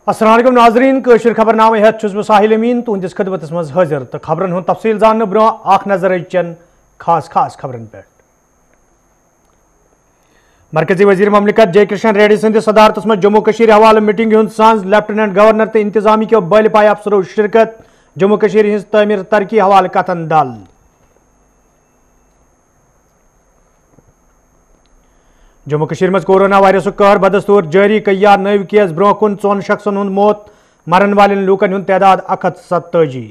अस्सलाम वालेकुम नाज़रीन कशर खबरनामे हेत छुस बह साहिल अमीन तुहंदिस खिदमतस मज हाजिर तो खबरन हुंद तफसील जानने ब्रो आख नजर चन खास खबरन पे। मरकजी वजीर ममलिकत जय किशन रेड्डी सद सदारत मज जम्मू कशीर हवाले मीटिंग हुंद सांझ लेफ्टिनेंट गवर्नर तो इंतजामी के बल पाय अफसरों शिरकत जम्मू कशीर हिंस तमीर तरक्की हवाले कथन दल। जम्मू कशीर मज कोरोना वायरस कहर बदस्तूर जारी कया नव केस ब्रो कुन 4 शख्सन हुंद मौत मरन वालें लूकन हुंद तादाद 187।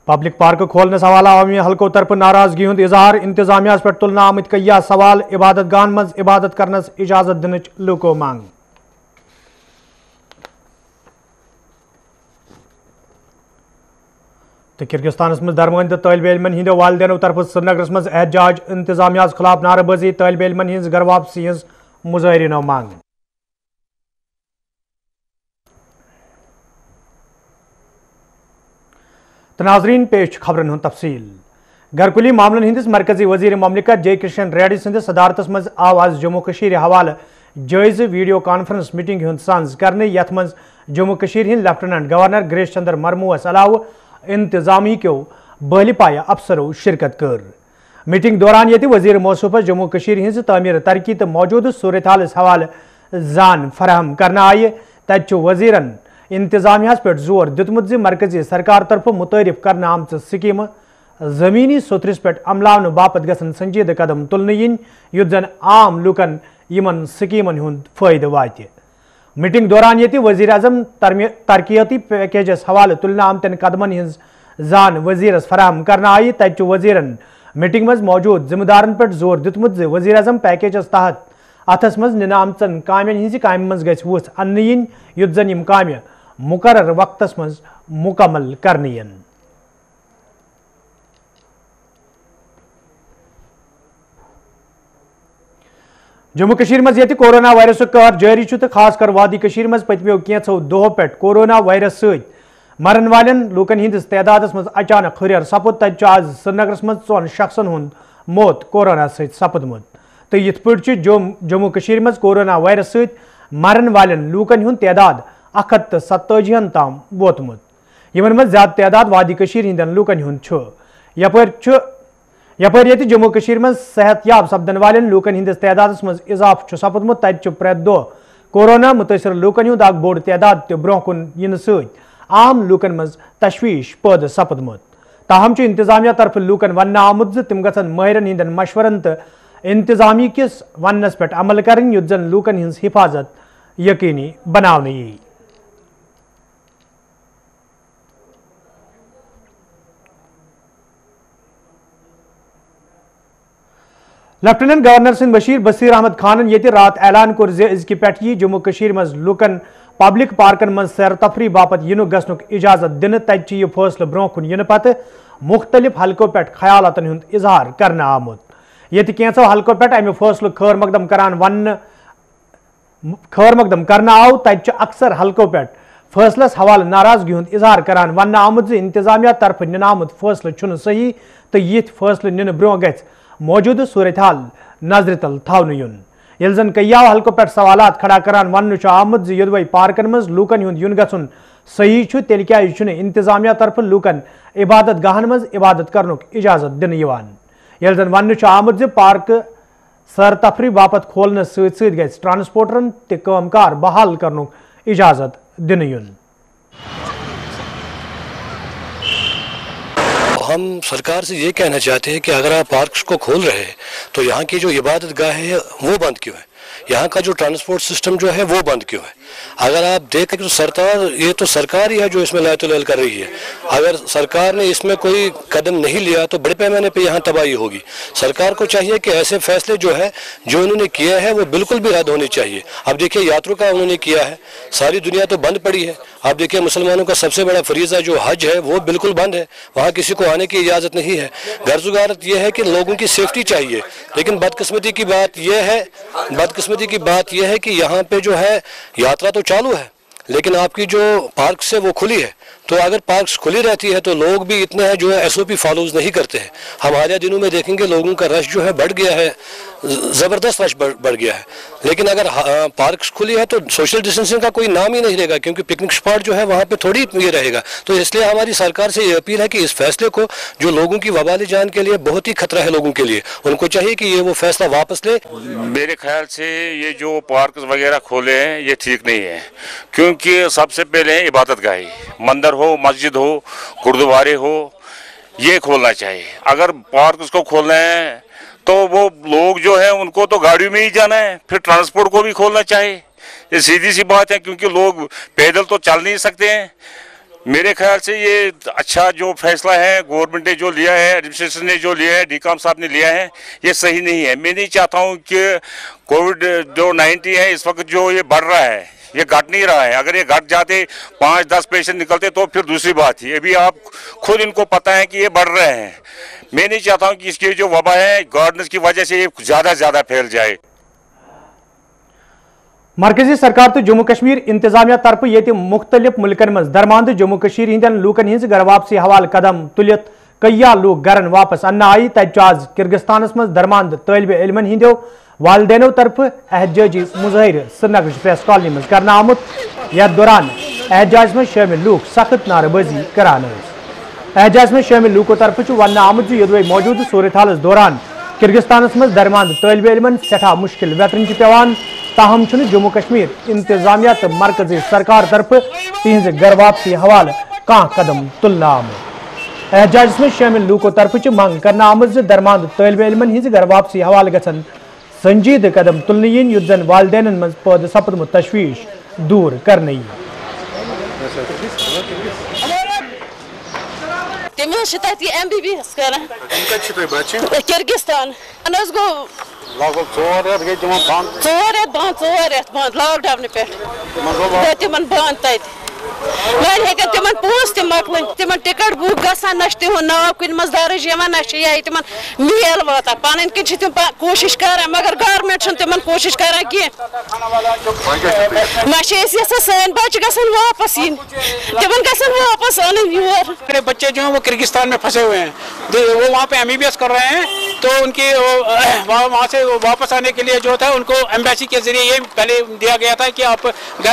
पब्लिक पार्क खोलने हवाला अवामी हल्को तरफ नाराजगी हुंद इजहार इंतजामिया पे तुलना आमद कया सवाल इबादत गान मज इबादत करनस इजाजत दिन लूको मांग। तो किर्गिस्तान मज दरमान तालिब इल्मन हिंदो वालिदैन तरफ श्रीनगर मज एहतजाज इंतजामिया खिलाफ नारेबाजी तालिब इल्मन हिंज घर वापसी हज मुजाहरीनो मांग। तो नाजरीन पेश खबरन हुंद तफसील। घरकुली मामलन हिंदिस मरकजी वजीर ममलिकत जय किशन रेड्डी सद सदारत मज आव आज जम्मू कशीर हवाले जायज वीडियो कॉन्फ्रेंस मीटिंग हुंद सांझ करने यथ मज जम्मू कशीर हिंद लेफ्टिनेंट गवर्नर गिरीश चंद्र मरमुस अलाव इंतजामी के बहली पाया अफसरों शिरकत कर। मीटिंग दौरान ये वजीर मौसूफ जम्मू कशीर हिंज तमीर तरक्की तो मौजूद सूरत हाल हवाले जान फराहम करना आये तत वजीरन इंतजामिया पे जोर दितमुत मरकजी सरकार तरफ मुतारिफ करना आमच स्कीम जमीनी सोथरिस पे अमलावन बापत गसन संजीद कदम तुलने इन युत जन आम लूकन यमन स्कीमन हुंद फायदे वाते। मीटिंग दौरान ये वजीर अजम तरक्याती पैकेजस हवाले तुलना आमतन कदमन हिंज जान वजीरस फराहम करना आई तत वजीरन मीटिंग मज मौजूद जिम्मेदारन पे जोर दितमुत वजीर अजम पैकेजस तहत अथस मज निन आमचन कामन हिंज काम मज गछ वुस अन्य इन युत जन यम काम्य मुकर्रर वक्तस मज मुकम्मल करनियन। जम्मू कशीर मज ये कोरोना वायरस कहर जारी तो खास कर वादी कशीर मज पतमो कैंसो दोहो पे कोरोना वायरस सत मरन वालें लूकन हिंदिस तादादस मज अचानक हुरियर सपुद तत आज श्रीनगर मज 4 शख्सन हुंद मौत कोरोना सत सपुदमुत। तो यथ पे जम्मू कशीर मज कोरोना वायरस सत मरन वालें लूकन हुंद तादाद 187 ताम वोतमुत। यमन मज ज्यादा तादाद वादी कशीर हिंदन लूकन हुंद छु। यपर ये जम्मू कशीर मज सेहतयाब सपदन वालें लूकन हिंदिस तादादस मज इजाफ सपुदमुत तत प्रेत दो कोरोना मुतासर लूकन हुंद बोड़ तादाद तो ब्रोह कुन इन सत आम लूकन मज तशवीश पैदा सपुदमुत। ताहम इंतजामिया तरफ लूकन वन आमुद तिम गसन माहिरन हिंदन मशवरन तो इंतजामी किस वनस पे अमल करन युत जन लूकन हिंज हिफाजत यकीनी बनाने यी। लेफ्टिनेंट गवर्नर सिंध बशीर बसीर अहमद खान ये रात ऐलान कोर अजकि पे जम्मू कशीर मज लूकन पब्लिक पार्कन मज सैर तफरी बापत यनुक गसनुक इजाजत दिन तत यह फैसले ब्रोह कुन इन पत मुख्तलिफ हल्कों पे ख्यालातन हुंद इजहार करना आमुत। ये कैंसो हल्कों पे अमे फैसले खैर मकदम करना आव तत अक्सर हल्कों पे फैसलस हवाले नाराजगी हुंद इजहार करान वन आमुत इंतजामिया तरफ निन आमुत फैसले छुन सही तो यिथ फैसले निन ब्रोह गछ मौजूद सूरत हाल नजर तल थावन युन। ये जन कयाव हल्कों पे सवालात खड़ा करान वन आमुद योदवै पार्कन मज लूकन हुंद युन गछुन सही छु तेल क्या इंतजामिया तरफ लूकन इबादत गाहन मज इबादत करनुक इजाजत दिन यवान। ये जन वन आमुद पार्क सर तफरी बापत खोलने सत गछ ट्रांसपोर्टरन ते कामकार बहाल करनुक इजाजत दिन युन। हम सरकार से ये कहना चाहते हैं कि अगर आप पार्क्स को खोल रहे हैं तो यहाँ की जो इबादत गाहें हैं वो बंद क्यों है, यहाँ का जो ट्रांसपोर्ट सिस्टम जो है वो बंद क्यों है। अगर आप देखें तो सरकार ही है जो इसमें लायतुल कर रही है। अगर सरकार ने इसमें कोई कदम नहीं लिया तो बड़े पैमाने पे यहाँ तबाही होगी। सरकार को चाहिए कि ऐसे फैसले जो है जो उन्होंने किया है वो बिल्कुल भी रद्द होने चाहिए। अब देखिए यात्रियों का उन्होंने किया है, सारी दुनिया तो बंद पड़ी है। आप देखिए मुसलमानों का सबसे बड़ा फरीज़ा जो हज है वो बिल्कुल बंद है, वहाँ किसी को आने की इजाज़त नहीं है। गर्ज़ुगारत ये है कि लोगों की सेफ्टी चाहिए, लेकिन बदकिस्मती की बात यह है कि यहाँ पे जो है यात्रा तो चालू है लेकिन आपकी जो पार्क से वो खुली है तो अगर पार्क्स खुली रहती है तो लोग भी इतने हैं जो है SOP फॉलोज नहीं करते हैं। हम हालिया दिनों में देखेंगे लोगों का रश जो है बढ़ गया है, ज़बरदस्त रश बढ़ गया है। लेकिन अगर पार्क्स खुली है तो सोशल डिस्टेंसिंग का कोई नाम ही नहीं रहेगा, क्योंकि पिकनिक स्पॉट जो है वहाँ पे थोड़ी ये रहेगा। तो इसलिए हमारी सरकार से ये अपील है कि इस फैसले को, जो लोगों की वबाली जान के लिए बहुत ही खतरा है लोगों के लिए, उनको चाहिए कि ये वो फैसला वापस ले। मेरे ख्याल से ये जो पार्क वगैरह खोले हैं ये ठीक नहीं है, क्योंकि सबसे पहले इबादत गाह, मंदिर हो, मस्जिद हो, गुरुद्वारे हो, ये खोलना चाहिए। अगर पार्क को खोलना है तो वो लोग जो है उनको तो गाड़ियों में ही जाना है, फिर ट्रांसपोर्ट को भी खोलना चाहिए। ये सीधी सी बात है, क्योंकि लोग पैदल तो चल नहीं सकते हैं। मेरे ख्याल से ये अच्छा जो फैसला है गवर्नमेंट ने जो लिया है, एडमिनिस्ट्रेशन ने जो लिया है, डीकॉम साहब ने लिया है, ये सही नहीं है। मैं नहीं चाहता हूँ कि कोविड जो 19 है इस वक्त जो ये बढ़ रहा है, ये घट नहीं रहा है। अगर ये घट जाते 5-10 पेशेंट निकलते तो फिर दूसरी बात थी। अभी आप खुद इनको पता है कि ये बढ़ रहे हैं। मैं नहीं चाहता हूँ कि इसकी जो वबा है गवर्नेंस की वजह से ये ज़्यादा फैल जाए। मरकजी सरकार तो जम्मू कश्मीर इंतजामिया तरफ ये मुख्तलिफ मुल्कन मज दरमांद जम्मू कश्मीर हिंदन लूकन हिंज घर वापसी हवाल कदम तुलित कय्या लूक गरन वापस अन्न आई। तज आज किर्गिस्तानस मज दरमांद तालिब इल्मन हिंदो वालदेनो तरफ एहतजाजी मुजाहिर श्रीनगर प्रेस कॉलोनी मज करना आमुत। यथ दौरान एहतजाज में शामिल लूक सख्त नारेबाजी करान। एहतजाज में शामिल लूको तरफ वन आमुत यदि मौजूद सूरत हालस दौरान किर्गिस्तानस मज दरमांद तालिब इल्मन सठा मुश्किल वेतन पेवान। ताहम जम्मू कश्मीर इंतजामिया तो मरकजी सरकार तरफ तिहज घर वापसी हवाल कह कदम तुलना आमुत। एहतजाज में शामिल लूको तरफ मंग करना आमुत दरमांद तालिब इल्मन हिंज घर वापसी हवाल गसन संजीद कदम तुलने इन युद्ध जन वालदेन मज पद सपदमुत तशवीश दूर करने। MBBS किर्गिस्तान गो बंद लॉकडाउन पे तिमन बंद तत तिमन पोस मकल तिमन टिकट बुक गसान न नाव कुन मज दर्ज न तिमन मेल वाता पन किन तिम कोशिश कर, मगर गवर्नमेंट तिमन कोशिश कर कह सन बच्चे गसन वापस इन तिमन गसन वापस अन योर। मेरे बच्चे जो हैं वो किर्गिस्तान में फंसे हुए हैं, वो वहाँ पे MBBS कर रहे हैं, तो उनकी वहाँ से वापस आने के लिए जो था उनको एम्बेसी के जरिए ये पहले दिया गया था कि आप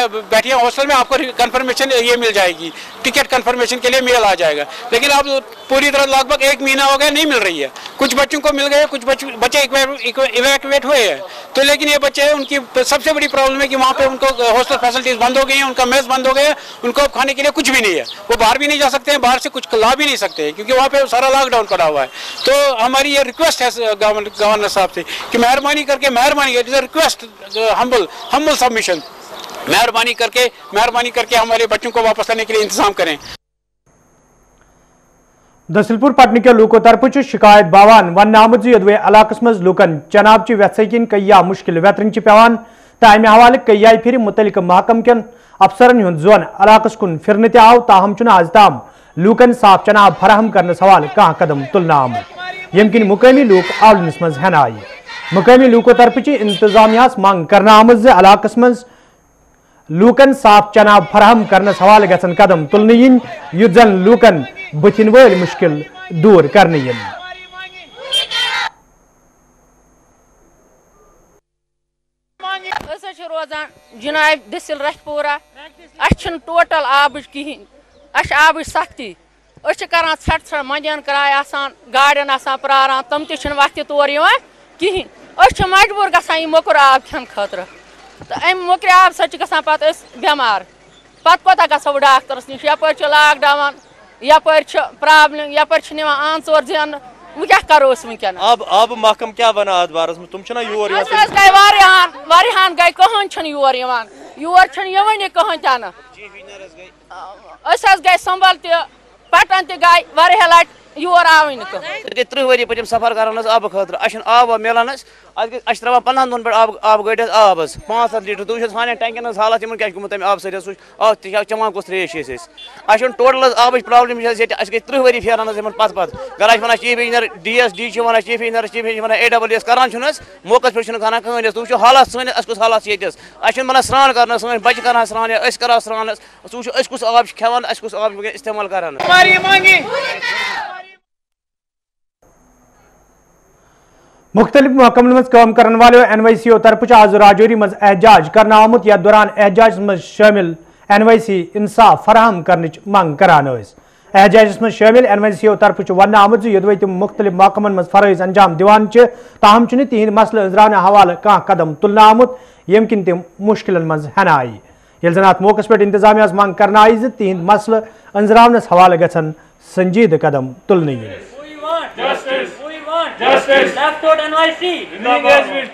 बैठिए हॉस्टल में, आपको कंफर्मेशन ये मिल जाएगी, टिकट कंफर्मेशन के लिए मेल आ जाएगा। लेकिन अब पूरी तरह लगभग 1 महीना हो गया नहीं मिल रही है। कुछ बच्चों को मिल गए, कुछ बच्चे इवैक्यूएट हुए हैं। तो लेकिन ये बच्चे उनकी सबसे बड़ी प्रॉब्लम है कि वहाँ पे उनको हॉस्टल फैसिलिटीज बंद हो गई हैं, उनका मेस बंद हो गया, उनको खाने के लिए कुछ भी नहीं है, वो बाहर भी नहीं जा सकते हैं, बाहर से कुछ ला भी नहीं सकते हैं, क्योंकि वहाँ पे सारा लॉकडाउन पड़ा हुआ है। तो हमारी ये रिक्वेस्ट है गवर्नर साहब से कि मेहरबानी करके रिक्वेस्ट हम्बल सबमिशन, मेहरबानी करके हमारे बच्चों को वापस लाने के लिए इंतजाम करें। दसिलपुर पटन के लूको तरफ शिकायत बावान वन आमुत यदि इलाकस मज लूकन चनाब वैथन कय्या मुश्किल वेतन पेवान, तो अमे हवाले कय्या फिर मुतलिक महकम कन अफसरन हुंद जोन इलाकस कुन फिरन आव, ताहम आज ताम लूकन साफ चनाब फराहम करने सवाल कह कदम तुलना आमुत, यम किन मुकामी लूक आवलनस मज हन आई। मुकामी लूको तरफ इंतजामिया मंग करना आमुत इलाकस मज लूकन साफ चनाब फराहम करने हवाले गसन कदम तुलने इन युद्ध जन लूकन बुथिन वल मुश्किल दूर करने इन। रोजान जनाब दसिल रथपोरा टोटल आब कहें आब सख्ती कर षट मंदिन कराय गाड़ियन प्रारान तम वक्त तौर कहें मजबूर ग मोकुर आब खेन खतर, तो अम मोक्र आब सत पे बेमार, पता गो डाक्टरस नश यप लॉकडाउन यप प्रॉब्लम यप आंचोर जेन वो क्या करो वनकन। अब महकम क्या बना अत बारस में तुम योर गई वारियान गई कहन योर योर कहन तन गई संबल पटन गई वारिया लट योर आवे न 30 वरी पम सफर करान आब खतर आब मिलान त्रा 15 दिन पे आब गड्स आब 500 लीटर तुम सान टैंकन हालत क्या गुत आब सर चमान कुछ त्रेश टोटल आब प्रॉब्लम 30 वरी फेरान पत गर one chief engineer DSD one chief engineer one AWS करान मौके पे खाना कहन तुम हालात सन कुछ हालात वन स्नान कर सन बच्चे कर स्नान करो स्नान कुछ आब खेवान कुछ आब इस्तेमाल करान मुख्तलिफ महकमन मज काम करने वाले NYCO तरफ आज राजौरी मज एहजाज करना आमुत या दौरान एहजाज मज शामिल NYC इंसाफ फराहम करने मंग करान एहजाज मज शामिल NYCO तरफ वन आमुत योदवे तम मुख्तलिफ महकमन मज फरज अंजाम दिवान ताहम तिहद मसल अंजरान हवाले कह कदम तुलना आमुत यम किन तम मुश्किल मज हन आई ये जन अत मौके पे इंतजामिया मंग करना आई तिहद मसल अंजरानस हवाले गन संजीद कदम तुलने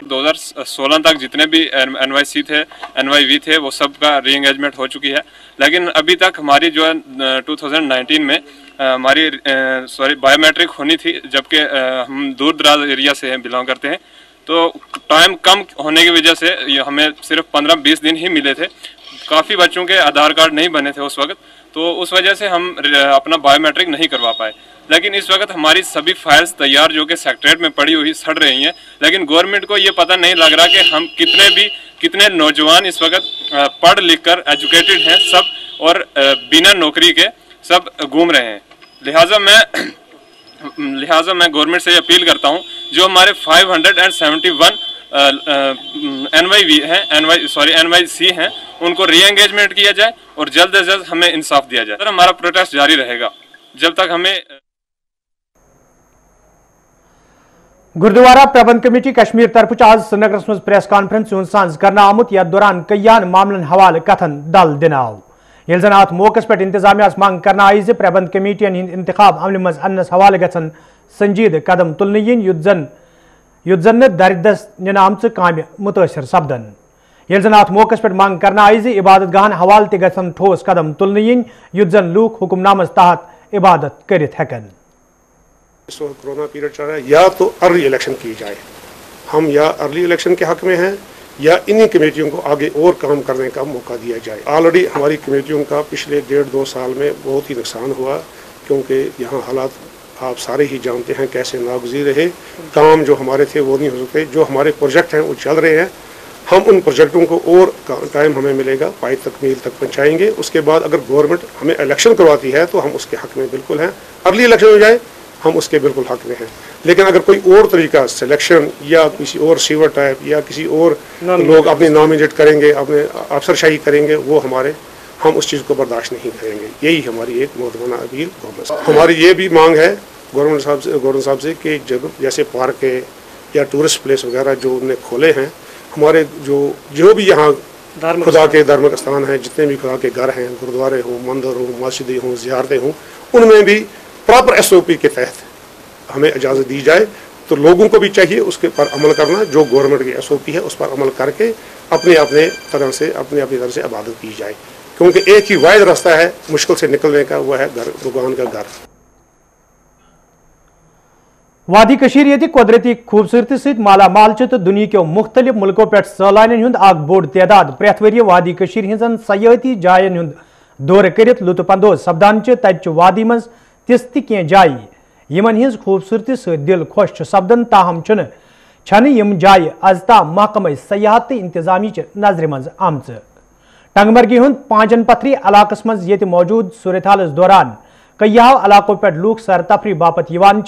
2016 तक जितने भी NYC थे NYV थे वो सब का री एंगेजमेंट हो चुकी है, लेकिन अभी तक हमारी जो है 2019 में हमारी बायोमेट्रिक होनी थी, जबकि हम दूर दराज एरिया से बिलोंग करते हैं, तो टाइम कम होने की वजह से हमें सिर्फ 15-20 दिन ही मिले थे। काफ़ी बच्चों के आधार कार्ड नहीं बने थे उस वक्त, तो उस वजह से हम अपना बायोमेट्रिक नहीं करवा पाए। लेकिन इस वक्त हमारी सभी फाइल्स तैयार जो कि सेक्रेटरीट में पड़ी हुई सड़ रही हैं, लेकिन गवर्नमेंट को ये पता नहीं लग रहा कि हम कितने नौजवान इस वक्त पढ़ लिख कर एजुकेटेड हैं सब, और बिना नौकरी के सब घूम रहे हैं। लिहाजा मैं गवर्नमेंट से अपील करता हूँ, जो हमारे 571 NYC हैं, उनको री एंगेजमेंट किया जाए और जल्द से जल्द हमें इंसाफ दिया जाए। हमारा प्रोटेस्ट जारी रहेगा जब तक हमें। गुरुद्वारा प्रबंध कमेटी कश्मीर तरफ आज श्रीनगर मज प्रेस कॉन्फ्रेंस सांस करना आमुत या दौरान कईयान मामलन हवाले कथन दल दिन आव ये जन अत मौके पे इंतजामिया मंग करना आई प्रबंध कमेटियन इंतखाब अमल मज अन्नस हवाले गन संजीद कदम तुलने युत जन दरदस nin आमच काम मुतासर सपदन ये जन अत मौके पे मंग करना आई इबादत गाहन हवाले ते गन ठोस कदम तुलने युत जन लूक हुक्मनामस तहत इबादत करित हेकन। इस वक्त कोरोना पीरियड चल रहा है, या तो अर्ली इलेक्शन की जाए, हम या अर्ली इलेक्शन के हक में हैं, या इन्हीं कमेटियों को आगे और काम करने का मौका दिया जाए। ऑलरेडी हमारी कमेटियों का पिछले 1.5-2 साल में बहुत ही नुकसान हुआ, क्योंकि यहाँ हालात आप सारे ही जानते हैं कैसे नागुज़ीर रहे। काम जो हमारे थे वो नहीं हो सकते, जो हमारे प्रोजेक्ट हैं वो चल रहे हैं, हम उन प्रोजेक्टों को और टाइम हमें मिलेगा पाई तकमील तक पहुँचाएँगे। उसके बाद अगर गवर्नमेंट हमें इलेक्शन करवाती है तो हम उसके हक में बिल्कुल हैं, अर्ली इलेक्शन हो जाए हम उसके बिल्कुल हक में हैं। लेकिन अगर कोई और तरीका सिलेक्शन या किसी और सीवर टाइप या किसी और लोग अपनी नॉमिनेट करेंगे, अपने अफसरशाही करेंगे, वो हम उस चीज़ को बर्दाश्त नहीं करेंगे। यही हमारी एक मोहतरमा अपील गवर्नमेंट। हमारी ये भी मांग है गवर्नमेंट साहब से कि जब जैसे पार्क है या टूरिस्ट प्लेस वगैरह जो उन्होंने खोले हैं, हमारे जो भी यहाँ खुदा के धार्मिक स्थान हैं, जितने भी खुदा के घर हैं, गुरुद्वारे हों, मंदिर हों, मस्जिदें हों, ज़ियारतें हों, उनमें भी प्रॉपर SOP के तहत हमें इजाज़त दी जाए। तो लोगों को भी चाहिए उसके पर अमल करना, जो गवर्नमेंट की SOP है उस पर अमल करके अपनी तरह से इबादत की जाए, क्योंकि एक ही वाहिद रास्ता है मुश्किल से निकलने का, वो है घर, भगवान का घर। वादी कशीर ये कुदरती खूबसूरती से माला माल तो दुनिया के मुख्तलिफ मुल्कों पे सैलानियों हुंद आग बोड़ तादाद प्रत वरी वादी कशीर हिंजन सयाहती जायन हुंद दौर करित लुत्फ अंदोज सपदान तत वादी मज तिस तह जाय यमन हिंज खूबसूरती से दिल खुश सपदन, ताहम छन यम जाय अजता महकमा सयाहत इंतजामी नजर मज आमच। टंगमर्गी हुंद पांचन पथरी इलाकस मज ये मौजूद सूरत हालस दौरान कईयाव इलाकों पे लूक सर तफरी बापत यवान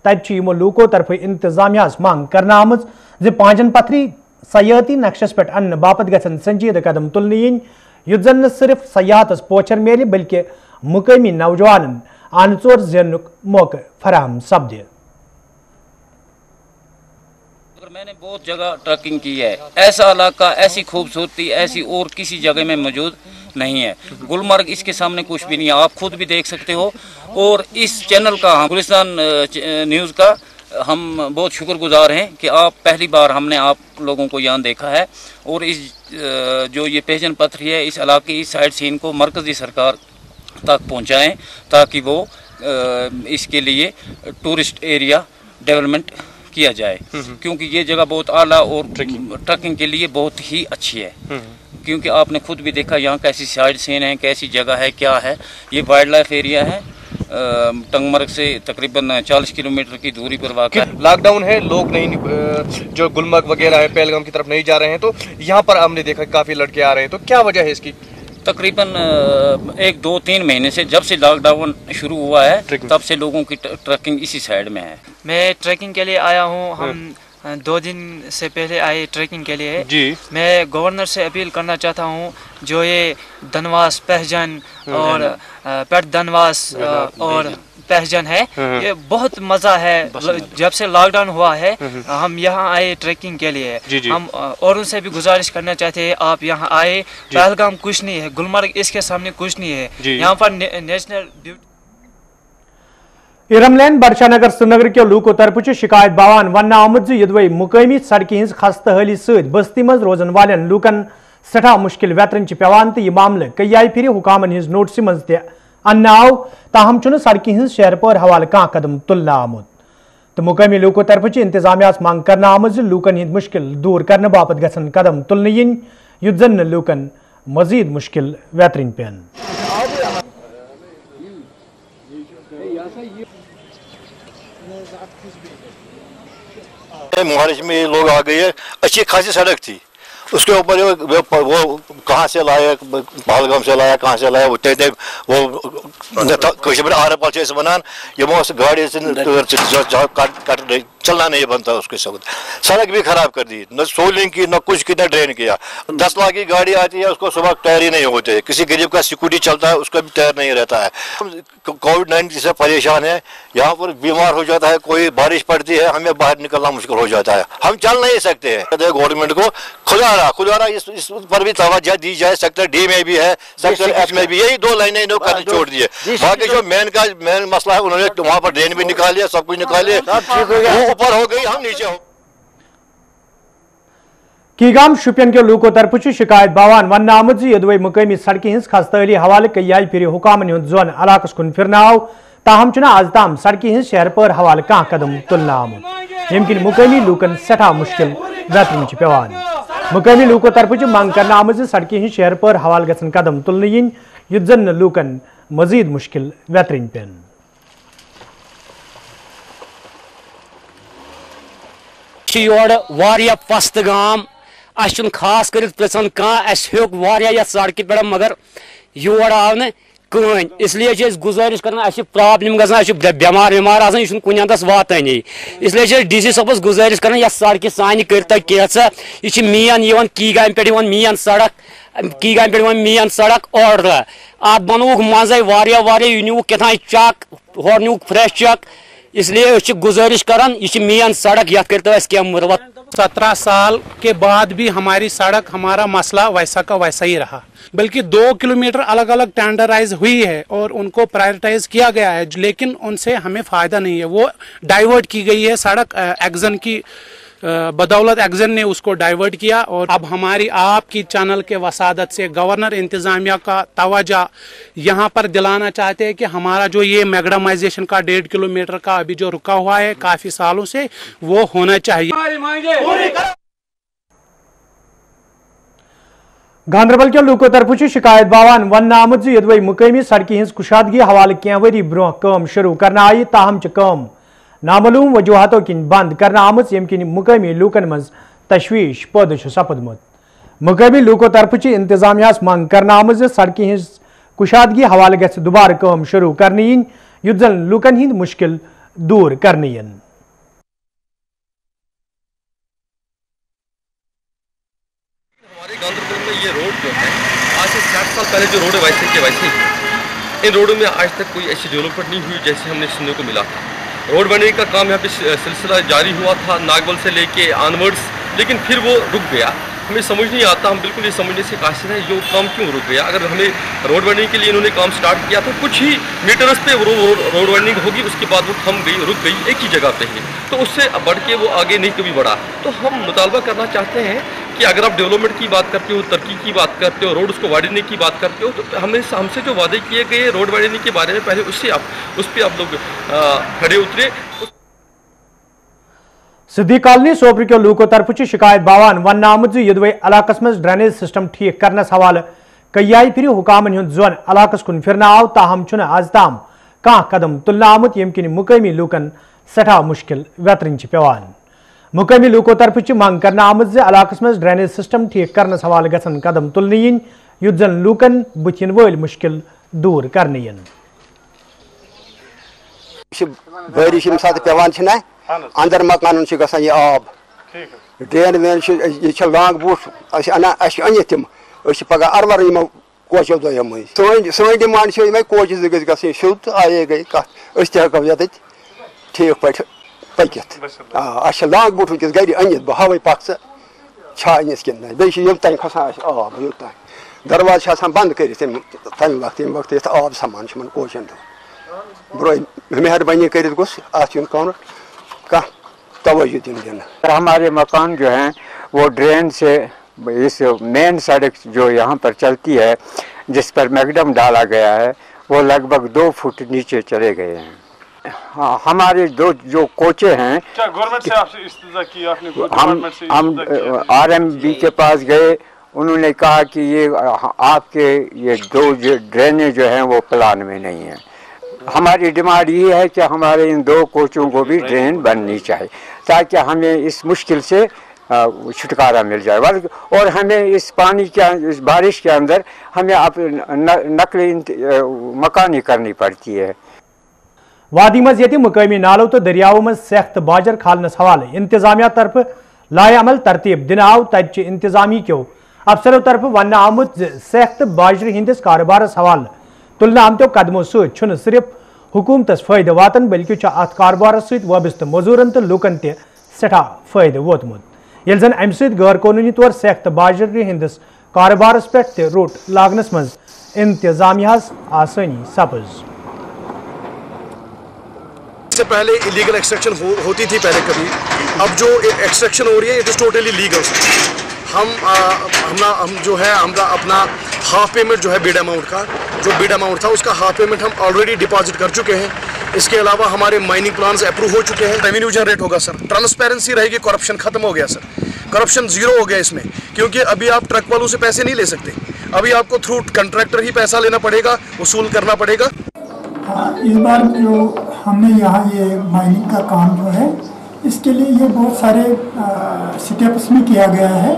तब यमो लूको तरफ इंतजामिया मांग करना आम पांचन पथरी सयाहती नक्शस पे अन्न बापत गसन संजीद कदम तुलने युत जन न सिर्फ सयाहतस पोचर मेले बल्कि मुकामी नौजवान आनचोर जेनुक मौके फराहम सपदे। मैंने बहुत जगह ट्रैकिंग की है, ऐसा इलाका, ऐसी खूबसूरती ऐसी और किसी जगह में मौजूद नहीं है। गुलमर्ग इसके सामने कुछ भी नहीं है, आप खुद भी देख सकते हो। और इस चैनल का, गुलिस्तान न्यूज़ का हम बहुत शुक्रगुजार हैं कि आप पहली बार हमने आप लोगों को यहाँ देखा है, और इस जो ये पेजन पथरी है इस इलाके, इस साइड सीन को मरकज़ी सरकार तक पहुँचाएँ ताकि वो इसके लिए टूरिस्ट एरिया डेवलपमेंट किया जाए, क्योंकि ये जगह बहुत आला और ट्रैकिंग के लिए बहुत ही अच्छी है। क्योंकि आपने खुद भी देखा यहाँ कैसी साइड सीन है, कैसी जगह है, क्या है। ये वाइल्ड लाइफ एरिया है, टंगमर्ग से तकरीबन 40 किलोमीटर की दूरी पर वाक़ है। लॉकडाउन है, लोग नहीं जो गुलमर्ग वगैरह है पहलगाम की तरफ नहीं जा रहे हैं, तो यहाँ पर हमने देखा काफ़ी लड़के आ रहे हैं, तो क्या वजह है इसकी? तकरीबन 1-2-3 महीने से, जब से लॉकडाउन शुरू हुआ है तब से लोगों की ट्रैकिंग इसी साइड में है। मैं ट्रैकिंग के लिए आया हूँ, हम 2 दिन से पहले आए ट्रैकिंग के लिए जी। मैं गवर्नर से अपील करना चाहता हूँ, जो ये धनवास पहजन और पेट धनवास और पहजन है, ये बहुत मज़ा है। जब से लॉकडाउन हुआ है हम यहाँ आए ट्रैकिंग के लिए। हम और उनसे भी गुजारिश करना चाहते हैं, आप यहाँ आए। पहलगाम कुछ नहीं है, गुलमर्ग इसके सामने कुछ नहीं है। यहाँ पर नेशनल इरमलैन बर्शानगर श्रीनगर के लूको तरफ शिकायत बावान वन आमुद यदवई मुकामी सड़कें हज खस्त हाली सत बस्ती मज रोजन वालन लूकन सठा मुश्किल वेतरन पेवान तो यह मामले कई फिर हुकामन हज नोटिस मज तन आव, ताहम सड़कें हज शहर पर हवाले कह कदम तुलना आमुद। तो मुकामी लूको तरफ इंतजामिया मांग करना आमुद लूकन हंद मुश्किल दूर करने बापत गसन कदम तुलने इन युत जन लूकन मजीद मुश्किल वेतरन पेन। महाराज में ये लोग आ गए हैं, अच्छी खासी सड़क थी, उसके ऊपर वो कहाँ से लाया, पहलगाम से लाया, कहाँ से लाया, वो आर से बनान ये गाड़ी से चलना नहीं बनता उसके साथ। सड़क भी खराब कर दी, न सोलिंग की, न कुछ की, न ड्रेन किया। 10 लाख की गाड़ी आती है, उसको सुबह टायर ही नहीं होते। किसी गरीब का सिक्योरिटी चलता है, उसका भी टायर नहीं रहता है। कोविड-19 से परेशान है, यहाँ पर बीमार हो जाता है, कोई बारिश पड़ती है, हमें बाहर निकलना मुश्किल हो जाता है, हम चल नहीं सकते हैं। गवर्नमेंट को खुदारा इस पर भी तवज्जो दी जाए। सेक्टर डी में भी है, सेक्टर एफ में भी, यही 2 लाइनें इन्होंने छोड़ दी है। बाकी जो मेन मसला है, उन्होंने वहाँ पर ड्रेन भी निकाल लिया, सब कुछ निकाल लिया, ऊपर हो गई, हम नीचे हो। कीगाम शुपियन के लूको तरफ शिकायत बावान वन आमुद यदवई मुकामी सड़कें हज खस्तली हवाले कई फिर हुकामन हंद जोन इलाकस कुन फिरन आव, ताहम आज ताम सड़कें हज शहर पर हवाले कह कदम तुलना आमुद, यमकिन मुकामी लूकन सठा मुश्किल वेतरन पेवान। मुकामी लूको तरफ मांग करना आमुद सड़कें हज शहर पर हवाले गसन कदम तुलने इन युत जन लूकन मजीद मुश्किल वेतरन पेन। योर पस्त गाम अन खास कर पृछन कह सड़क पे, मगर योर आव न कहीं, इसलिए गुजारिश कर प्रॉब्लम ग बेमार वेमार आसान यह कुन अंदस वातानी, इसलिए DC सबस गुजारिश कर सड़क सान कर यह मेन कीगाम पे मेन सड़क, कीगाम पे मेन सड़क और अत बनोक मजे वारिया नुक कथान चक हर नुक फ्रेश चक, इसलिए गुजारिश करान यह मेन सड़क यह कर मुरवत। 17 साल के बाद भी हमारी सड़क, हमारा मसला वैसा का वैसा ही रहा, बल्कि 2 किलोमीटर अलग अलग टेंडराइज हुई है और उनको प्रायोरिटाइज किया गया है, लेकिन उनसे हमें फ़ायदा नहीं है। वो डाइवर्ट की गई है सड़क, एक्जन की बदौलत एक्जन ने उसको डाइवर्ट किया। और अब हमारी आपकी चैनल के वसादत से गवर्नर इंतज़ामिया का तवज्जो यहाँ पर दिलाना चाहते हैं कि हमारा जो ये मैग्डामाइजेशन का 1.5 किलोमीटर का अभी जो रुका हुआ है काफ़ी सालों से, वो होना चाहिए। गांधरबल के लूको तरफ शिकायत बावान वन आमुद यदवई मुकामी सड़कें हज कुशादगी हवाले कह वरी ब्रोह काम शुरू करना आई, ताहम काम नामूम वजूहतों किन बंद करना आमुद, यमकिन मुकामी लूकन मज तशवीश पैदा सपदमुत। मुकामी लूको तरफ इंतजामिया मांग करना आमुद सड़कें हज कुशादगी हवाले गछ दोबारा काम शुरू करने इन युत जन लूकन हिंद मुश्किल दूर करने इन। हमारे गांधरबल में ये रोड जो है आज से 60 साल पहले जो रोड है वैसे के वैसे ही, इन रोडों में आज तक कोई ऐसी डेवलपमेंट नहीं हुई जैसे हमने सुनने को मिला था। रोड बनने का काम यहाँ पे सिलसिला जारी हुआ था नागबल से लेके ऑनवर्ड्स, लेकिन फिर वो रुक गया। हमें समझ नहीं आता, हम बिल्कुल ये समझने से कासिर हैं ये काम क्यों रुक गया। अगर हमें रोड बनने के लिए इन्होंने काम स्टार्ट किया था, कुछ ही मीटर्स पे रोड बर्निंग होगी, उसके बाद वो थम गई, रुक गई एक ही जगह पे ही, तो उससे बढ़ के वो आगे नहीं कभी बढ़ा। तो हम मुतालबा करना चाहते हैं कि अगर आप डेवलपमेंट की बात करते हो, तरक्की की बात करते हो, रोड्स को वाइडनिंग की बात करते हो, तो हमसे जो वादे किए गए रोड वाइडनिंग के बारे में पहले उस पर आप लोग खड़े उतरे। सिद्दी कॉलोनी सोपर के लूको तरफ शिकायत बावान वन आमुत यदवे इलाकस मज ड्रेनेज सिस्टम ठीक करनस हवाले कई फिर हुकामन हुंद जोन इलाकस कुन फिरना आव ताहम छुन आज ताम कह कदम तुलना आमुत यम किन मुकामी लूकन सठा मुश्किल वेतरन पेवान। मुकामी लूको तरफ मंग करना आमुत इलाकस मज ड्रेनेज सिस्टम ठीक करनस हवाले गसन कदम तुलने इन युत जन लूकन बुथिन वल मुश्किल दूर करने इन। बारिश यम साथ पेवान छना अंदर मकान गसान यह आब ड्रेन वेन यह लांग बूट अन तम पगह अरवर यमो कोचो दो सन डिमांड ये कोच गई शुद्ध आए गई कत तको ये ठीक पे पकित लांग बूट वस गर अनित बह हवे पक छा अनिस कि बेम तन खसान आब योत दरवाज बंद कर तम वक्त ये आब समान कोचन ब्रो मेहरबानी कर कौन का तवज्जो दिन। हमारे मकान जो हैं वो ड्रेन से इस मेन सड़क जो यहाँ पर चलती है जिस पर मैगडम डाला गया है वो लगभग 2 फुट नीचे चले गए हैं। हाँ, हमारे दो जो कोचे हैं क्या गवर्नमेंट से आपसे इस्तीजा की आपने? हम RMB के पास गए, उन्होंने कहा कि ये आपके ये 2 ड्रेनें जो हैं वो प्लान में नहीं है। हमारी डिमांड ये है कि हमारे इन 2 कोचों को भी ड्रेन बननी चाहिए ताकि हमें इस मुश्किल से छुटकारा मिल जाए और हमें इस पानी के इस बारिश के अंदर हमें नकली मकानी करनी पड़ती है। वादी मज ये मुकामी नालों तो दरियाओं में सख्त बाजर खालनस हवाले इंतजामिया तरफ लाए अमल तरतीब दिन आव तच इंतजामी क्यों अफसरों तरफ वन आमुत सख्त बाजर हिंदिस कारोबार हवाले तुलना आमतो कदमों सुन सिर्फ हुकूमतस फायदे वातन बल्कि अत कारोबार वबस्त मजूरन तो लूकन ते सठा फायदे वोतमुत ये जन अम गैर कानूनी तौर सख्त बाजर हिंदिस कारोबारस पे रोट लागनस मज इंतजामियास आसानी सपज। इससे पहले इलीगल एक्सट्रैक्शन होती थी पहले कभी, अब जो एक्सट्रैक्शन हो रही है इट इज़ टोटली लीगल। हम जो है हमरा अपना हाफ पेमेंट जो है बिड अमाउंट का जो बिड अमाउंट था उसका हाफ पेमेंट हम ऑलरेडी डिपॉजिट कर चुके हैं। इसके अलावा हमारे माइनिंग प्लान्स अप्रूव हो चुके हैं। रेवेन्यू जनरेट होगा सर, ट्रांसपेरेंसी रहेगी, करप्शन खत्म हो गया सर, करप्शन जीरो हो गया इसमें, क्योंकि अभी आप ट्रक वालों से पैसे नहीं ले सकते, अभी आपको थ्रू कंट्रैक्टर ही पैसा लेना पड़ेगा, वसूल करना पड़ेगा। इस बार जो हमने यहाँ ये माइनिंग का काम जो है इसके लिए ये बहुत सारे स्टेप्स में किया गया है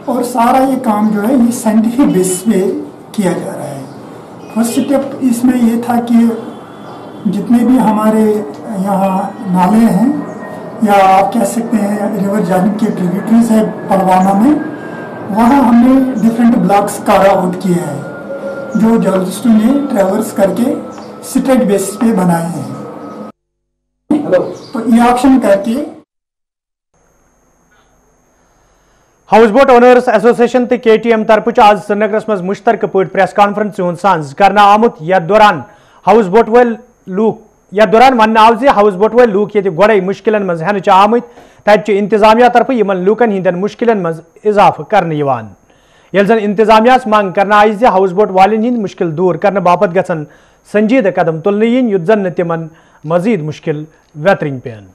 और सारा ये काम जो है ये साइंटिफिक बेसिस पे किया जा रहा है। फर्स्ट स्टेप इसमें ये था कि जितने भी हमारे यहाँ नाले हैं या आप कह सकते हैं रिवर जानिब के ट्रिब्यूटरीज है पलवाना में, वहाँ हमने डिफरेंट ब्लॉक्स कार्य आउट किए हैं जो जर्नलिस्टों ने ट्रेवर्स करके स्ट्रेट बेसिस पे बनाए हैं। तो ये ऑप्शन करके हाउस बोट ओनर्स एसोसिएशन तो KTM तरफ आज श्रीनगरस मज मुश्तरक पे प्रेस कॉन्फ्रेंस सांस करना आमुत यथ दौरान हाउस बोट वल लूक यथ दौरान वन आव जे हाउस बोट वल लूक ये गोड़े मुश्किलन मज हेन आमुत तत इंतजामिया तरफ यमन लूकन हिंदन मुश्किलन मज इजाफ करने ये जन इंतजामियास मांग करना आई जे हाउस बोट वालन हिंद मुश्किल दूर करने बापत गसन संजीद कदम तुलने इन युत जन तिमन मजीद मुश्किल वेतरिन पेन।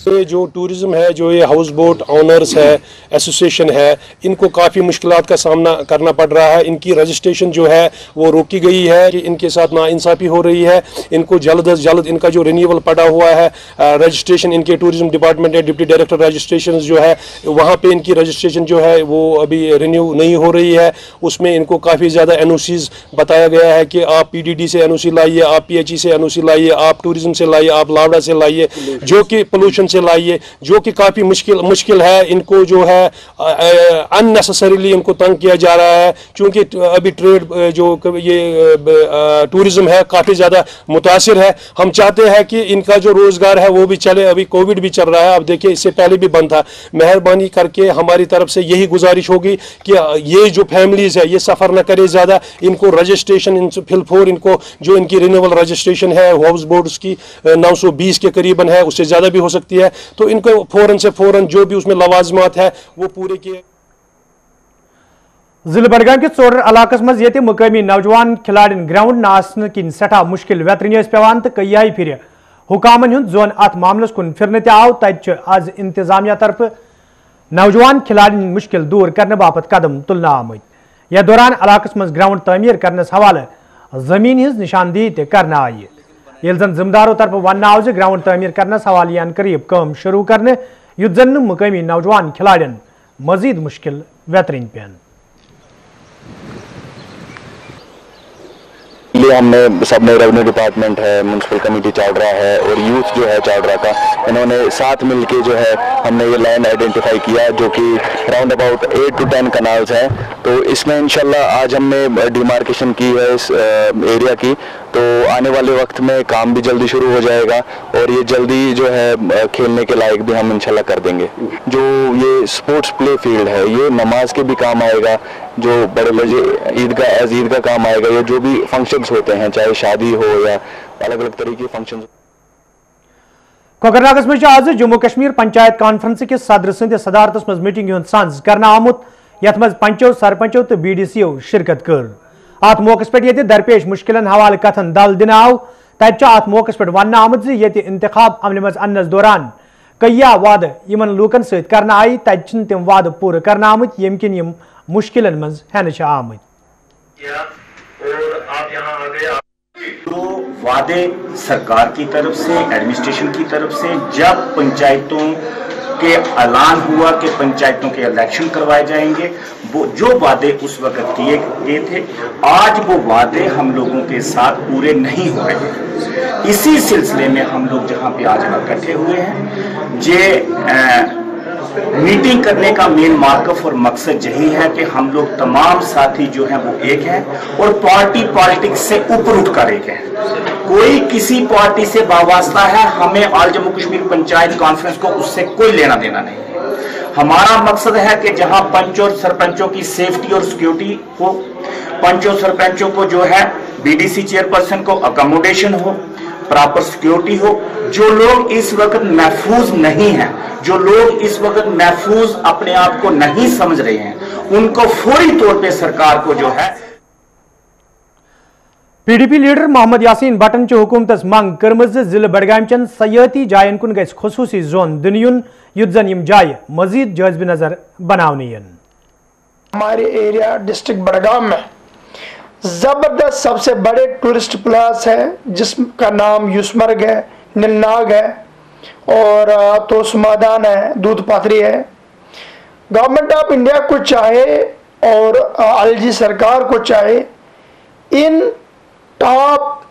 ये जो टूरिज़्म है, जो ये हाउस बोट ऑनर्स है, एसोसिएशन है, इनको काफ़ी मुश्किलात का सामना करना पड़ रहा है। इनकी रजिस्ट्रेशन जो है वो रोकी गई है कि इनके साथ नाइंसाफ़ी हो रही है। इनको जल्द अज जल्द इनका जो रिन्यूअल पड़ा हुआ है रजिस्ट्रेशन, इनके टूरिज़्म डिपार्टमेंट है, डिप्टी डायरेक्टर रजिस्ट्रेशन जो है वहाँ पे इनकी रजिस्ट्रेशन जो है वो अभी रिन्यू नहीं हो रही है। उसमें इनको काफ़ी ज़्यादा NOCs बताया गया है कि आप PDD से NOC लाइए, आप PHE से NOC लाइए, आप टूरिज़्म से लाइए, आप लावड़ा से लाइए, जो कि पोल्यूशन सोल्यूशन से लाइए, जो कि काफ़ी मुश्किल है। इनको जो है अननेसेसरीली इनको तंग किया जा रहा है, क्योंकि अभी ट्रेड जो ये टूरिज़्म है काफ़ी ज़्यादा मुतासिर है। हम चाहते हैं कि इनका जो रोज़गार है वो भी चले। अभी कोविड भी चल रहा है, अब देखिए इससे पहले भी बंद था। मेहरबानी करके हमारी तरफ से यही गुजारिश होगी कि ये जो फैमिलीज़ है ये सफ़र न करे ज़्यादा। इनको रजिस्ट्रेशन फिलफोर इनको जो इनकी रिन्यूअल रजिस्ट्रेशन है हाउस बोर्ड्स की 920 के करीबन है, उससे ज़्यादा भी हो सकती है, तो इनको फ़ौरन से फ़ौरन जो भी उसमें लवाजमात है वो पूरे किए। जिले बडगाम के चोर इलाकस मज ये मुकामी नौजवान खिलाड़ियों ग्राउंड न किन सठा मुश्किल वेतरन पेवान तो कई फिर हुकामन हुंद जोन अत मामलस कुन फिरने आव। तत आज इंतजामिया तरफ नौजवान खिलाड़ियों मुश्किल दूर करने बापत कदम तुलना आमत। यह दौरान इलाकस मज ग्राउंड तमीर करनस हवाले जमीन हिज निशानदेही ते करना आई। येल जन जिम्मेदारों तरफ वन आव जे ग्राउंड तमीर करनस हवाले यान करीब काम शुरू करने युद्ध जन मुकामी नौजवान खिलाड़ियों मजीद मुश्किल वेतरन पेन। हमने सबने रेवेन्यू डिपार्टमेंट है, म्यूनसिपल कमेटी चल रहा है और यूथ जो है चल रहा था, इन्होंने साथ मिलके जो है हमने ये लैंड आइडेंटिफाई किया जो कि राउंड अबाउट 8 to 10 कनाल्स हैं। तो इसमें इंशाल्लाह आज हमने डिमार्केशन की है इस एरिया की, तो आने वाले वक्त में काम भी जल्दी शुरू हो जाएगा और ये जल्दी जो है खेलने के लायक भी हम इंशाल्लाह कर देंगे। जो ये स्पोर्ट्स प्ले फील्ड है ये नमाज के भी काम आएगा, जो बड़े बड़े ईद का काम आएगा, ये जो भी फंक्शंस होते हैं चाहे शादी हो या अलग अलग तरीके के फंक्शंस। कोकरनागस में आज जम्मू कश्मीर पंचायत कॉन्फ्रेंस के सदर सद सदारत मज मीटिंग हुंद सांझ करना आमुत, यथ मज पंचो सरपंचो तो BDCO शिरकत कर। अत मौके पे दरपेश मुश्किलन हवाले कथन दल दिन आव। तत अत मौके पे वन आमुत ये इंतखाब अमल मज अनस दौरान कया वाद यमन लूकन सत करना आई, तत तम वाद पूरा करना आमुत यम किन यम मुश्किलन मज हेन आमुत। तो वादे सरकार की तरफ से, एडमिनिस्ट्रेशन की तरफ से, जब पंचायतों के ऐलान हुआ कि पंचायतों के इलेक्शन करवाए जाएंगे, वो जो वादे उस वक्त किए गए थे आज वो वादे हम लोगों के साथ पूरे नहीं हो रहे। इसी सिलसिले में हम लोग जहां पे आज इकट्ठे हुए हैं, ये मीटिंग करने का मेन मार्कफ और मकसद यही है कि हम लोग तमाम साथी जो हैं वो एक हैं और पार्टी पॉलिटिक्स से ऊपर उठकर एक है। कोई किसी पार्टी से वाबस्ता है, हमें ऑल जम्मू कश्मीर पंचायत कॉन्फ्रेंस को उससे कोई लेना देना नहीं है। हमारा मकसद है कि जहां पंच और सरपंचों की सेफ्टी और सिक्योरिटी हो, पंच और सरपंचों को जो है BDC चेयरपर्सन को अकोमोडेशन हो, प्रॉपर सिक्योरिटी हो। जो लोग इस वक्त महफूज नहीं हैं, जो लोग इस वक्त महफूज अपने आप को नहीं समझ रहे हैं, उनको फौरी तौर पे सरकार को जो है। PDP लीडर मोहम्मद यासीन बटन च हुकूमत मंग कर्मज जिले बडगाम चन सयाती जायन कुन गस खसूसी जोन दुनियुन युद्धन यम जाय मजीद जायज नजर बनावनियन। हमारे एरिया डिस्ट्रिक्ट बडगाम में जबरदस्त सबसे बड़े टूरिस्ट प्लेस है जिसका नाम यूसमर्ग है, नीलनाग है और तोस मैदान है, दूध पाथरी है। गवर्नमेंट ऑफ इंडिया को चाहे और LG सरकार को चाहे इन टॉप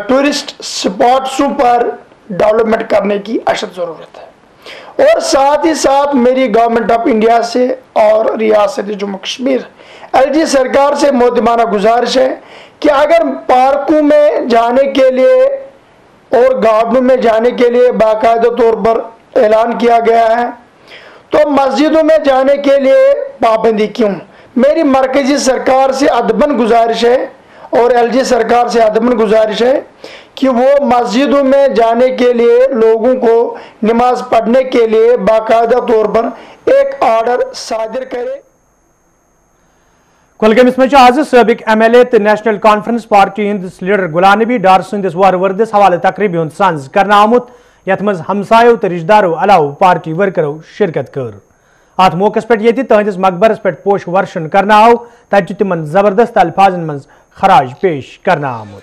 टूरिस्ट स्पॉट्सों पर डेवलपमेंट करने की अशद ज़रूरत है। और साथ ही साथ मेरी गवर्नमेंट ऑफ इंडिया से और रियासत जम्मू कश्मीर LG सरकार से मोहतमाना गुजारिश है कि अगर पार्कों में जाने के लिए और गार्डनों में जाने के लिए बाकायदा तौर पर ऐलान किया गया है, तो मस्जिदों में जाने के लिए पाबंदी क्यों? मेरी मरकजी सरकार से अदबन गुजारिश है और LG सरकार से अदबन गुजारिश है कि वो मस्जिदों में जाने के लिए लोगों को नमाज पढ़ने के लिए बाकायदा तौर पर एक ऑर्डर सादिर करे। कुलगमिस में आज सबक MLA तो नेशनल कॉन्फ्रेंस पार्टी हिंद लीडर गुलाम नबी डार संदिस वार वर्दिस हवाले तकरीब हुंद सांझ करना आमुत, यथ मज हमसायों तो रिश्तेदारों अलाव पार्टी वर्करों शिरकत कर। अत मौके पे ये तहदिस मकबरस पे पोश वर्शन करना आव, तत तिमन जबरदस्त अल्फाजन मज खराज पेश करना आमुत।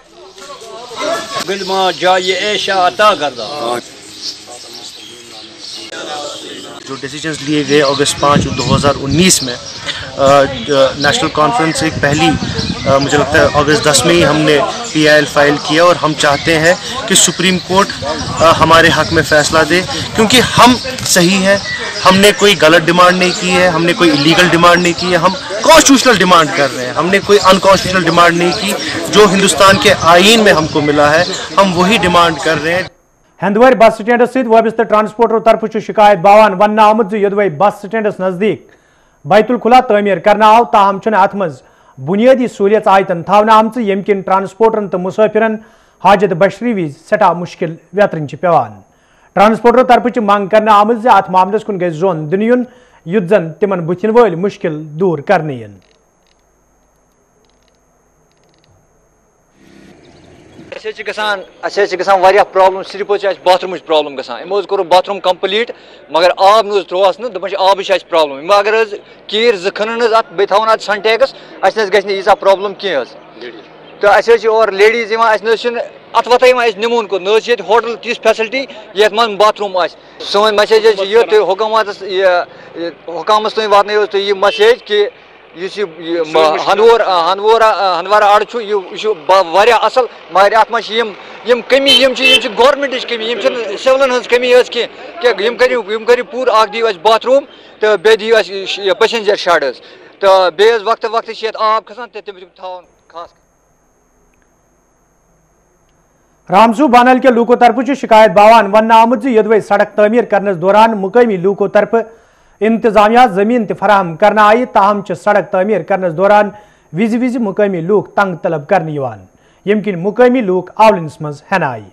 जो डिसीजंस लिए गए अगस्त 5, 2019 में नेशनल कॉन्फ्रेंस एक पहली मुझे लगता है अगस्त 10 में ही हमने PIL फाइल किया और हम चाहते हैं कि सुप्रीम कोर्ट हमारे हक में फ़ैसला दे, क्योंकि हम सही हैं, हमने कोई गलत डिमांड नहीं की है, हमने कोई इलीगल डिमांड नहीं की है, हम कॉन्स्टिट्यूशनल डिमांड कर रहे हैं, हमने कोई अनकॉन्स्टिट्यूशनल डिमांड नहीं की। जो हिंदुस्तान के आईन में हमको मिला है हम वही डिमांड कर रहे हैं। हंदवार बस स्टैंड सहित वाबस्त ट्रांसपोर्टर तरफ शिकायत बावान वन आमुत योदवे बस स्टैंडस नजदीक बैतुल खुला तमीर करना आव, ताहम अत मज बुनियादी सहूलियत आयतन थावन आमच यम किन ट्रांसपोर्टरन तो मुसाफिरन हाजत बशरी विज सठा मुश्किल व्यतरन पेवान। ट्रांसपोर्टर तरफ मंग करना आमत जे अत मामलस कुन गई जोन दिन युन युत जन तिमन बुथिन वल मुश्किल दूर करने यन। प्रॉब्लम सिर्फ bathroom problem go core bathroom complete मगर आब न त्रोस न दपान आब प्रॉब्लम अगर कीर ज खनन अत बे थवन अत सनटेक्स अस गीसा प्रॉब्लम कह तो और लेडीज अत वत नमून को न होटल तिस फैसिलिटी ये मन बाथरूम सोन मैसेज ये हुकामस तक वात तुम मैसेज कि हंदवारा अड़ यह असल मगर अत मम कमी गवर्नमेंट कमी सिविलन हज कमी करो पूर दिव बाथरूम तो बे दिव पैसेंजर शेड तो बे वक्त वक्त आब खसान तम खास। रामसू बानल के लूको तरफ शिकायत बावान वन आमुत योदवे सड़क तमीर करने दौरान मुकामी लूको तरफ इंतजामिया जमीन फराहम करना आई, ताहम सड़क तमीर करने दौरान विज विज मुकामी लूक तंग तलब करने यम किन मुकामी लूक आवलिनस मज हन आई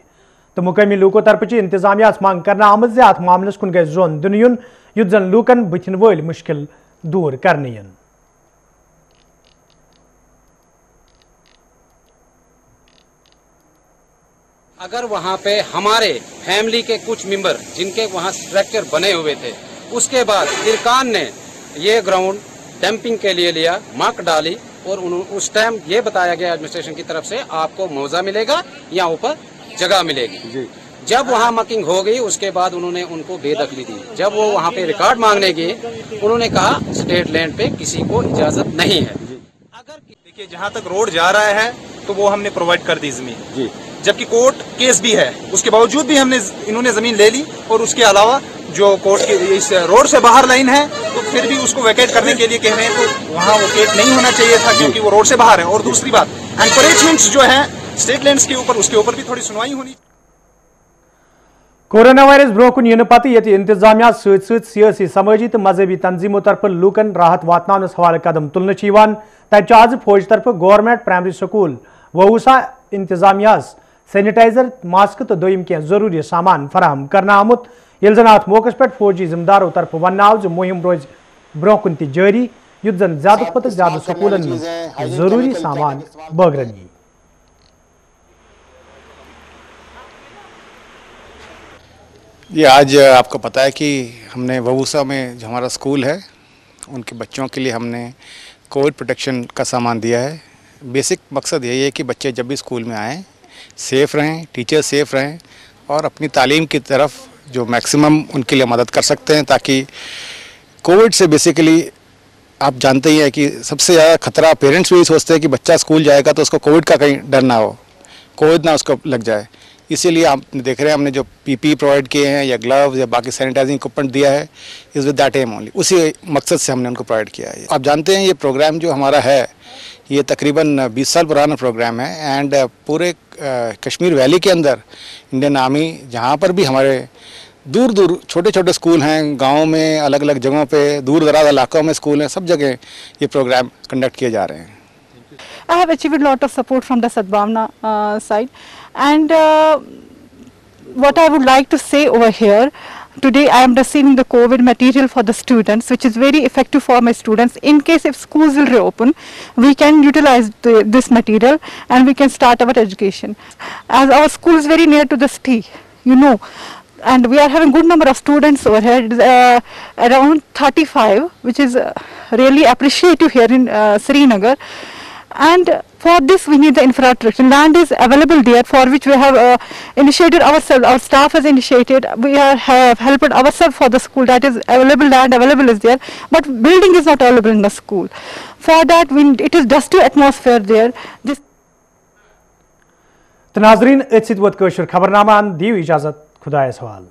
तो मुकामी लूको तरफ इंतजामिया मांग करना आमत जे अत मामलस कुन गई जोन दिन युन युत जन लूकन बुथिन वल मुश्किल दूर करने यन। अगर वहाँ पे हमारे फैमिली के कुछ मेंबर जिनके वहाँ स्ट्रक्चर बने हुए थे, उसके बाद इरकान ने ये ग्राउंड डंपिंग के लिए लिया, मक डाली और उस टाइम ये बताया गया एडमिनिस्ट्रेशन की तरफ से आपको मुआवजा मिलेगा या ऊपर जगह मिलेगी। जब वहाँ मकिंग हो गई उसके बाद उन्होंने उनको बेदखली दी। जब वो वहाँ पे रिकॉर्ड मांगने गए उन्होंने कहा स्टेट लैंड पे किसी को इजाजत नहीं है। अगर देखिए जहाँ तक रोड जा रहा है तो वो हमने प्रोवाइड कर दी जमीन, जबकि कोर्ट केस भी है, उसके बावजूद भी इन्होंने जमीन ले ली और उसके अलावा जो कोर्ट की इस रोड से बाहर लाइन है तो फिर भी उसको वैकेट करने के लिए कह रहे हैं, तो वहाँ वैकेट नहीं होना चाहिए था क्योंकि वो रोड से बाहर है। और दूसरी बात एनकरेजमेंट्स जो है स्टेट लैंड्स के ऊपर, उसके ऊपर भी थोड़ी सुनवाई होनी। कोरोना वायरस ब्रोह कुन इन पत ये इंतजामिया सियासी समाजी तो मजहबी तंजीमों तरफ लूकन राहत वातनानस हवाले कदम तुलन तज आज फौज तरफ गवर्नमेंट प्राइमरी स्कूल वऊसा इंतजामिया सैनिटाइजर मास्क तो दोयम क्या जरूरी सामान फराहम करना आमुत ये जन अत मौके पे फौजी जिम्मेदारों तरफ वन आव जो मुहिम रोज ब्रोह कुन जारी युत जन ज्यादा पत ज्यादा स्कूलन में जरूरी सामान बगरन। ये आज आपको पता है कि हमने वऊसा में जो हमारा स्कूल है उनके बच्चों के लिए हमने कोविड प्रोटेक्शन का सामान दिया है। बेसिक मकसद यही है कि बच्चे जब भी स्कूल में आएँ सेफ़ रहें, टीचर्स सेफ़ रहें और अपनी तालीम की तरफ जो मैक्सिमम उनके लिए मदद कर सकते हैं, ताकि कोविड से बेसिकली आप जानते ही हैं कि सबसे ज़्यादा खतरा पेरेंट्स भी सोचते हैं कि बच्चा स्कूल जाएगा तो उसको कोविड का कहीं डर ना हो, कोविड ना उसको लग जाए। इसीलिए आप देख रहे हैं हमने जो PPE प्रोवाइड किए हैं या ग्लव्स या बाकी सैनिटाइजिंग इक्विपमेंट दिया है is with that am only, उसी मकसद से हमने उनको प्रोवाइड किया है। आप जानते हैं ये प्रोग्राम जो हमारा है ये तकरीबन 20 साल पुराना प्रोग्राम है एंड पूरे कश्मीर वैली के अंदर इंडियन आर्मी जहाँ पर भी हमारे दूर दूर छोटे छोटे स्कूल हैं, गाँव में अलग अलग जगहों पे दूर दराज इलाकों में स्कूल हैं, सब जगह ये प्रोग्राम कंडक्ट किए जा रहे हैं। I have achieved a lot of support from the Sadbhavna side, and what I would like to say over here, today I am receiving the COVID material for the students, which is very effective for my students. In case if schools will reopen, we can utilize this material and we can start our education. As our school is very near to the city, you know, and we are having good number of students over here. It is around 35, which is really appreciative here in Srinagar. and for this we need the infrastructure. Land is available there, for which we have initiated ourselves, our staff has initiated, we have helped ourselves for the school. That is available, land available is there, but building is not available in the school. For that it is dusty atmosphere there. This नाज़रीन खबरनामा दीव इजाज़त खुदा सवाल।